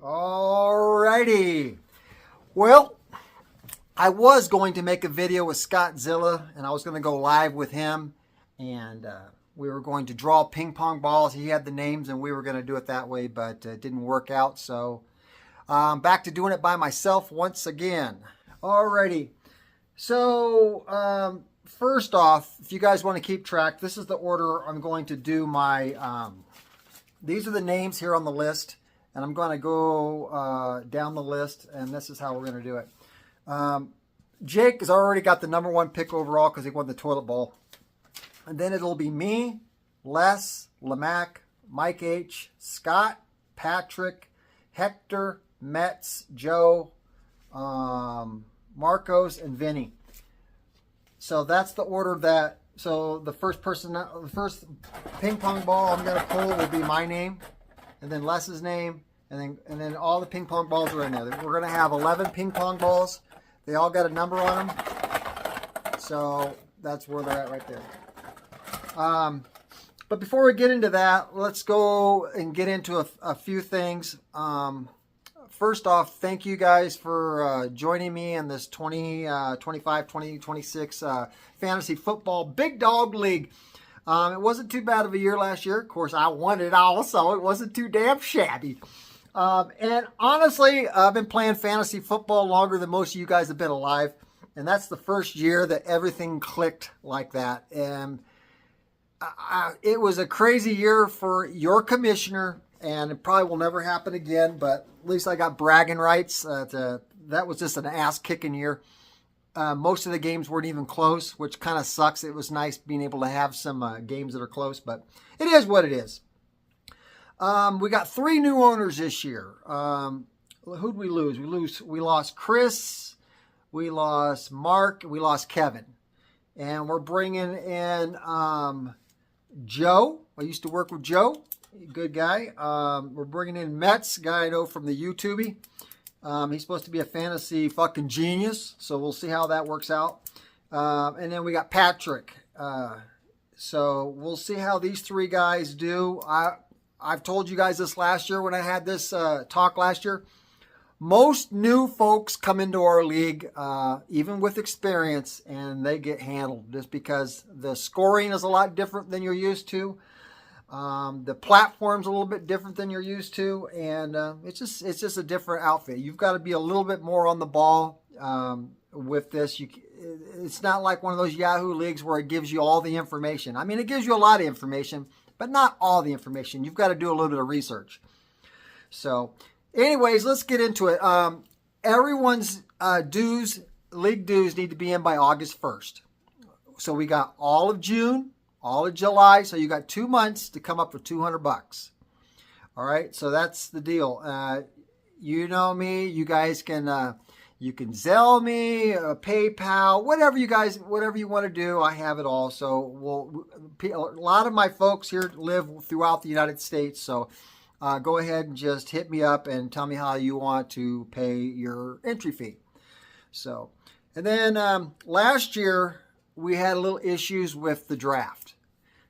Alrighty. Well, I was going to make a video with Scottzilla, and I was going to go live with him, and we were going to draw ping pong balls. He had the names, and we were going to do it that way, but it didn't work out. So back to doing it by myself once again. Alrighty. So first off, if you guys want to keep track, this is the order I'm going to do my. These are the names here on the list. And I'm going to go down the list, and this is how we're going to do it. Jake has already got the #1 pick overall because he won the toilet bowl. And then it'll be me, Les, Lamac, Mike H, Scott, Patrick, Hector, Metz, Joe, Marcos, and Vinny. So that's the order that. So the first ping pong ball I'm going to pull will be my name, and then Les's name. And then all the ping pong balls are in there. We're going to have 11 ping pong balls. They all got a number on them. So that's where they're at right there. But before we get into that, let's go and get into a few things. First off, thank you guys for joining me in this 2026 Fantasy Football Bigdawg League. It wasn't too bad of a year last year. Of course, I won it all, so it wasn't too damn shabby. And honestly, I've been playing fantasy football longer than most of you guys have been alive. And that's the first year that everything clicked like that. And it was a crazy year for your commissioner. And it probably will never happen again. But at least I got bragging rights. That was just an ass-kicking year. Most of the games weren't even close, which kind of sucks. It was nice being able to have some games that are close. But it is what it is. We got 3 new owners this year. Who'd we lose? We lost Chris, we lost Mark, we lost Kevin. And we're bringing in Joe. I used to work with Joe. Good guy. We're bringing in Metz, guy I know from the YouTube. He's supposed to be a fantasy fucking genius. So we'll see how that works out. And then we got Patrick. So we'll see how these 3 guys do. I've told you guys this last year when I had this talk last year. Most new folks come into our league, even with experience, and they get handled just because the scoring is a lot different than you're used to. The platform's a little bit different than you're used to, and it's just a different outfit. You've got to be a little bit more on the ball with this. It's not like one of those Yahoo leagues where it gives you all the information. I mean, it gives you a lot of information, but not all the information. You've got to do a little bit of research. So, anyways, let's get into it. Everyone's league dues need to be in by August 1st. So we got all of June, all of July. So you got 2 months to come up with $200. All right. So that's the deal. You know me. You guys can you can Zelle me, PayPal, whatever you want to do. I have it all. So a lot of my folks here live throughout the United States. So go ahead and just hit me up and tell me how you want to pay your entry fee. So, and then last year we had a little issues with the draft.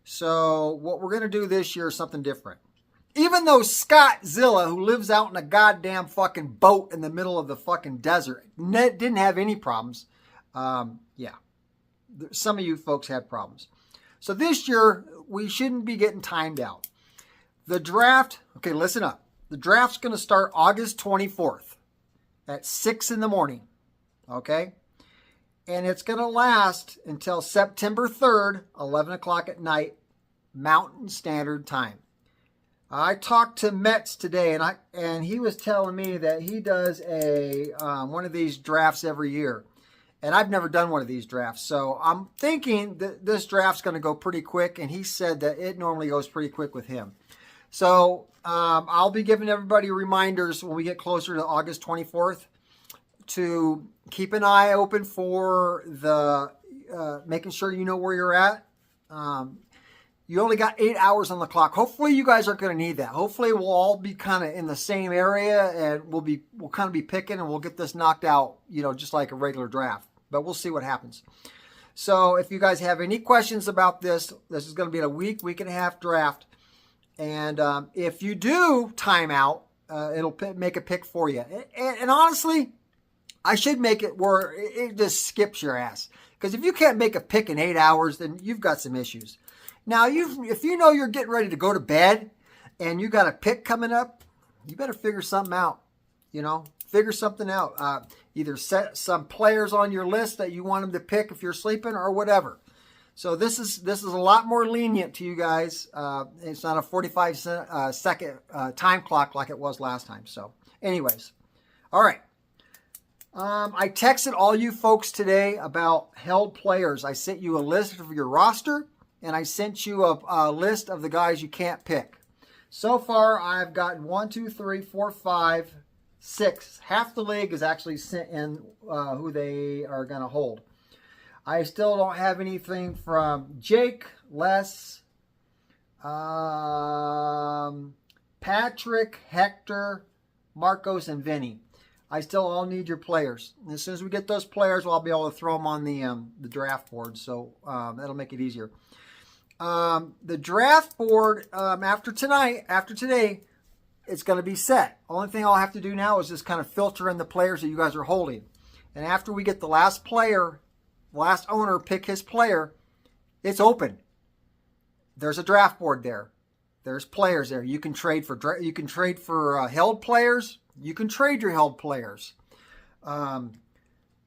So what we're going to do this year is something different. Even though Scottzilla, who lives out in a goddamn fucking boat in the middle of the fucking desert, didn't have any problems. Yeah, some of you folks had problems. So this year, we shouldn't be getting timed out. The draft, okay, listen up. The draft's going to start August 24th at 6 in the morning, okay? And it's going to last until September 3rd, 11 o'clock at night, Mountain Standard Time. I talked to Metz today, and he was telling me that he does one of these drafts every year. And I've never done one of these drafts. So I'm thinking that this draft's going to go pretty quick, and he said that it normally goes pretty quick with him. So I'll be giving everybody reminders when we get closer to August 24th to keep an eye open for the making sure you know where you're at. You only got 8 hours on the clock. Hopefully you guys aren't going to need that. Hopefully we'll all be kind of in the same area, and we'll kind of be picking, and we'll get this knocked out, just like a regular draft. But we'll see what happens. So if you guys have any questions about this is going to be a week and a half draft. And if you do time out, it'll make a pick for you. And honestly, I should make it where it just skips your ass. Because if you can't make a pick in 8 hours, then you've got some issues. Now, if you know you're getting ready to go to bed and you got a pick coming up, you better figure something out. Figure something out. Either set some players on your list that you want them to pick if you're sleeping or whatever. So this is a lot more lenient to you guys. It's not a 45-second time clock like it was last time. So anyways, all right. I texted all you folks today about held players. I sent you a list of your roster, and I sent you a list of the guys you can't pick. So far, I've gotten 1, 2, 3, 4, 5, 6. Half the league is actually sent in who they are going to hold. I still don't have anything from Jake, Les, Patrick, Hector, Marcos, and Vinny. I still all need your players. And as soon as we get those players, I'll be able to throw them on the draft board. So that'll make it easier. The draft board after today, it's going to be set. Only thing I'll have to do now is just kind of filter in the players that you guys are holding. And after we get the last owner pick his player, it's open. There's a draft board there. There's players there. You can trade for held players. You can trade your held players.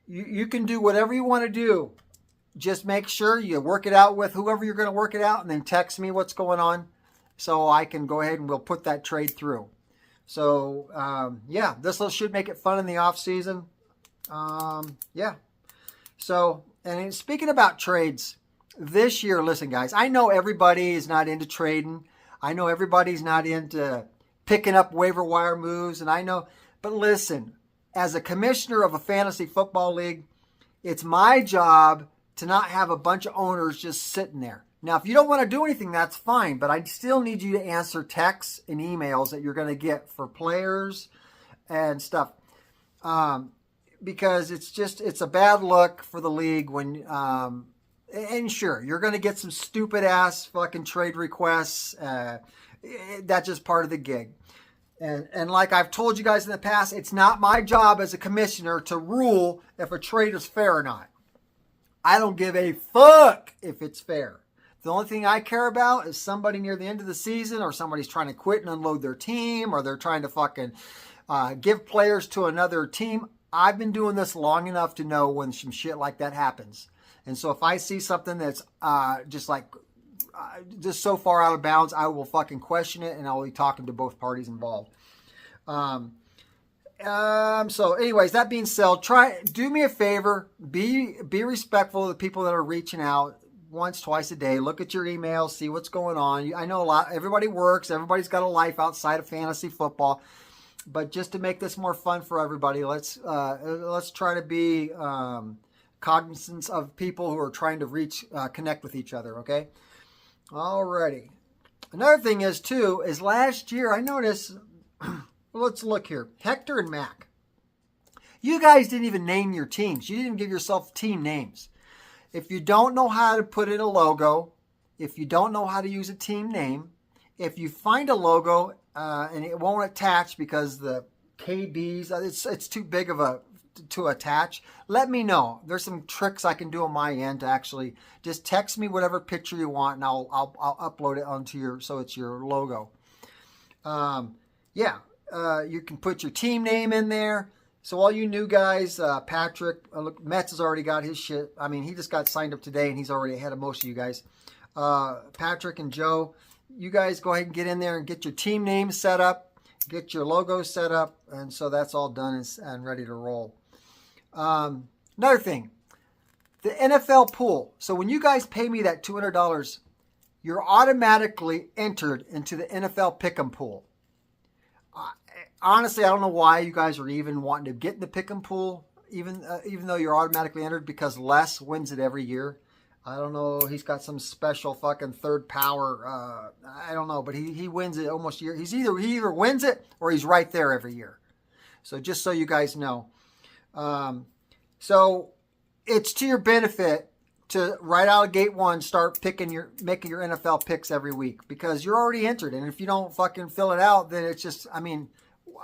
You can do whatever you want to do. Just make sure you work it out with whoever you're going to work it out, and then text me what's going on so I can go ahead and we'll put that trade through. So, yeah, this should make it fun in the off season. Yeah. So, and speaking about trades, this year, listen, guys, I know everybody is not into trading. I know everybody's not into picking up waiver wire moves, and I know, but listen, as a commissioner of a fantasy football league, it's my job to not have a bunch of owners just sitting there. Now, if you don't want to do anything, that's fine, but I still need you to answer texts and emails that you're going to get for players and stuff. Because it's a bad look for the league when, and sure, you're going to get some stupid ass fucking trade requests. That's just part of the gig. And like I've told you guys in the past, it's not my job as a commissioner to rule if a trade is fair or not. I don't give a fuck if it's fair. The only thing I care about is somebody near the end of the season, or somebody's trying to quit and unload their team, or they're trying to fucking give players to another team. I've been doing this long enough to know when some shit like that happens. And so if I see something that's just so far out of bounds, I will fucking question it, and I'll be talking to both parties involved. So anyways, that being said, do me a favor, be respectful of the people that are reaching out once, twice a day. Look at your emails, see what's going on. I know everybody works, everybody's got a life outside of fantasy football, but just to make this more fun for everybody, let's try to be cognizant of people who are trying to connect with each other. Okay. Alrighty. Another thing is last year I noticed. Let's look here. Hector and Mac. You guys didn't even name your teams. You didn't give yourself team names. If you don't know how to put in a logo, if you don't know how to use a team name, if you find a logo and it won't attach because the KBs, it's too big of to attach, let me know. There's some tricks I can do on my end to actually just text me whatever picture you want, and I'll upload it onto so it's your logo. Yeah. You can put your team name in there. So all you new guys, Patrick, look, Metz has already got his shit. I mean, he just got signed up today, and he's already ahead of most of you guys. Patrick and Joe, you guys go ahead and get in there and get your team name set up, get your logo set up, and so that's all done and ready to roll. Another thing, the NFL pool. So when you guys pay me that $200, you're automatically entered into the NFL Pick'em pool. Honestly, I don't know why you guys are even wanting to get in the Pick'em pool, even though you're automatically entered, because Les wins it every year. I don't know. He's got some special fucking third power. I don't know, but he wins it almost a year. He either wins it or he's right there every year. So just so you guys know. So it's to your benefit to right out of gate one start making your NFL picks every week, because you're already entered. And if you don't fucking fill it out, then it's just, I mean,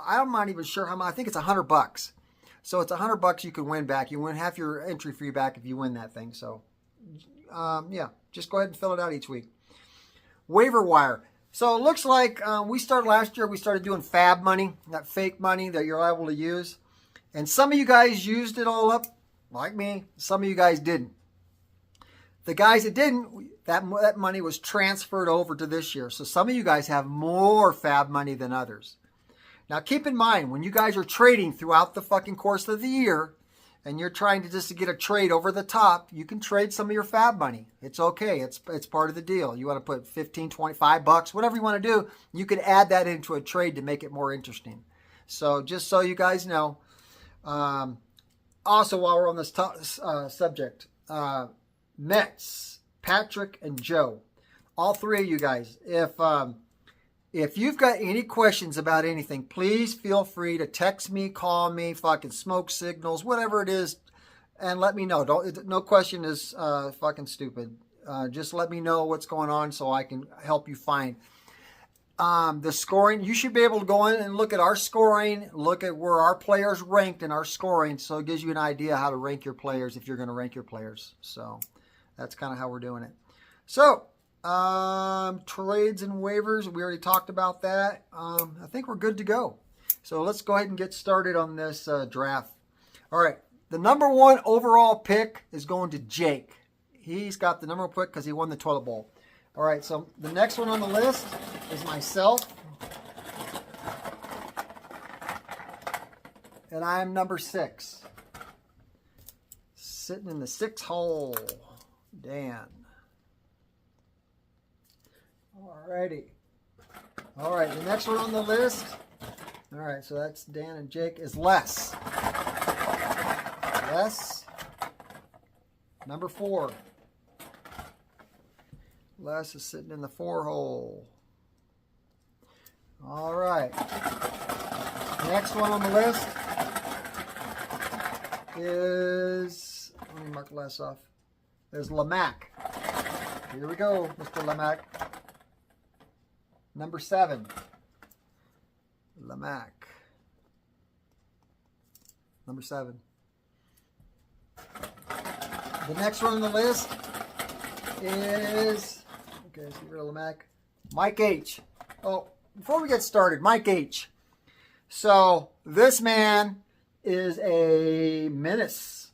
I'm not even sure how much. I think it's $100. So it's $100 you can win back. You win half your entry fee back if you win that thing. So, yeah, just go ahead and fill it out each week. Waiver wire. So it looks like we started last year. We started doing fab money, that fake money that you're able to use. And some of you guys used it all up, like me. Some of you guys didn't. The guys that didn't, that money was transferred over to this year. So some of you guys have more fab money than others. Now, keep in mind, when you guys are trading throughout the fucking course of the year, and you're trying to just to get a trade over the top, you can trade some of your fab money. It's okay. It's part of the deal. You want to put 15, 25 bucks, whatever you want to do, you can add that into a trade to make it more interesting. So just so you guys know. Also, while we're on this subject, Mets, Patrick, and Joe, all three of you guys, if you've got any questions about anything, please feel free to text me, call me, fucking smoke signals, whatever it is, and let me know. No question is fucking stupid. Just let me know what's going on so I can help you find. The scoring, you should be able to go in and look at our scoring, look at where our players ranked in our scoring, so it gives you an idea how to rank your players if you're going to rank your players. So that's kind of how we're doing it. So, trades and waivers, we already talked about that. I think we're good to go. So let's go ahead and get started on this draft. All right, the number one overall pick is going to Jake. He's got the number one pick because he won the toilet bowl. All right, so the next one on the list is myself. And I'm number 6. Sitting in the 6 hole. Dan. Alrighty. All right, the next one on the list. All right, so that's Dan and Jake, is Les. Les. Number 4. Les is sitting in the 4 hole. All right. Next one on the list is, let me mark Les off. There's Lamac. Here we go, Mr. Lamac. Number 7. Lamac. Number 7. The next one on the list is, okay, so you're Lamac. Mike H. Oh, before we get started, Mike H. So this man is a menace.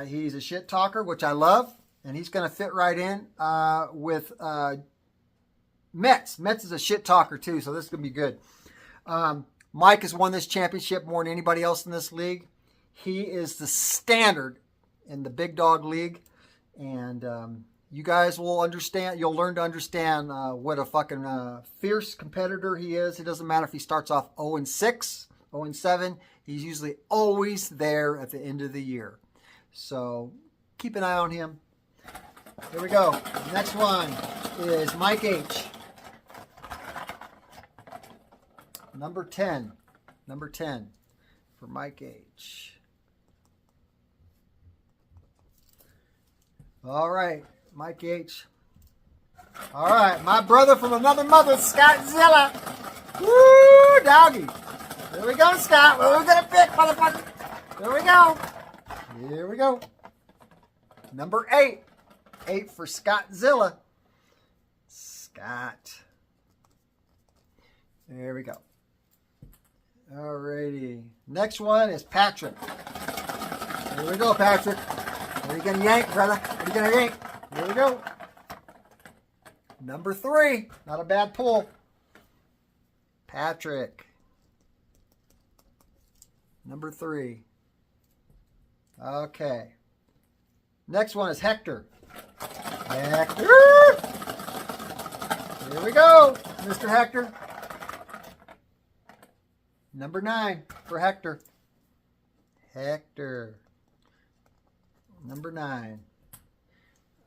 He's a shit talker, which I love, and he's going to fit right in with Mets. Mets is a shit talker too, so this is going to be good. Mike has won this championship more than anybody else in this league. He is the standard in the Bigdawg League, and you guys will understand. You'll learn to understand what a fucking fierce competitor he is. It doesn't matter if he starts off 0-6, 0-7. He's usually always there at the end of the year. So keep an eye on him. Here we go. The next one is Mike H. Number 10. Number 10 for Mike H. All right, Mike H. All right, my brother from another mother, Scott Zilla. Woo, doggy. Here we go, Scott. What are we going to pick, motherfucker? Here we go. Here we go. Number 8. 8 for Scott Zilla. Scott. There we go. Alrighty. Next one is Patrick. Here we go, Patrick. What are you going to yank, brother? What are you going to yank? Here we go. Number 3. Not a bad pull. Patrick. Number 3. Okay. Next one is Hector. Hector! Here we go, Mr. Hector. Number 9 for Hector. Hector. Number 9.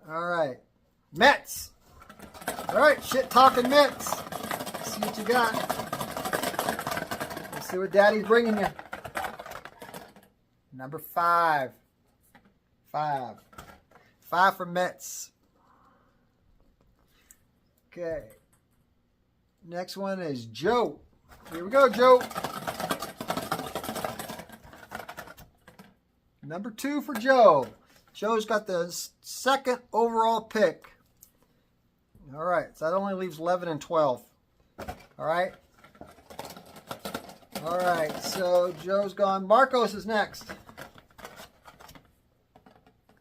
All right. Mets. All right, shit-talking Mets. Let's see what you got. Let's see what Daddy's bringing you. Number 5. 5. 5 for Mets. Okay. Next one is Joe. Here we go, Joe. Number 2 for Joe. Joe's got the second overall pick. All right, so that only leaves 11 and 12. All right. All right, so Joe's gone. Marcos is next.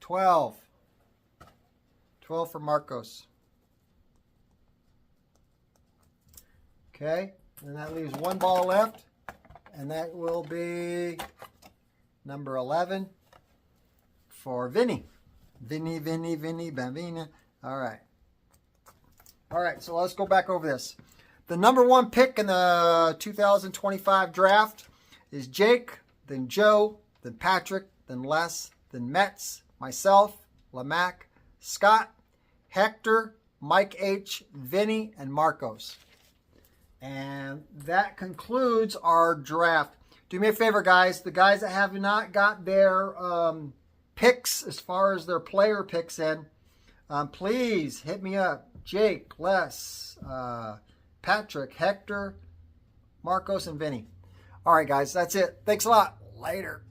12. 12 for Marcos. Okay, and that leaves one ball left, and that will be number 11 for Vinny. Vinny, Bambina. All right. All right, so let's go back over this. The number 1 pick in the 2025 draft is Jake, then Joe, then Patrick, then Les, then Metz, myself, Lamac, Scott, Hector, Mike H., Vinny, and Marcos. And that concludes our draft. Do me a favor, guys. The guys that have not got their picks as far as their player picks in, please hit me up. Jake, Les, Patrick, Hector, Marcos, and Vinny. All right, guys, that's it. Thanks a lot. Later.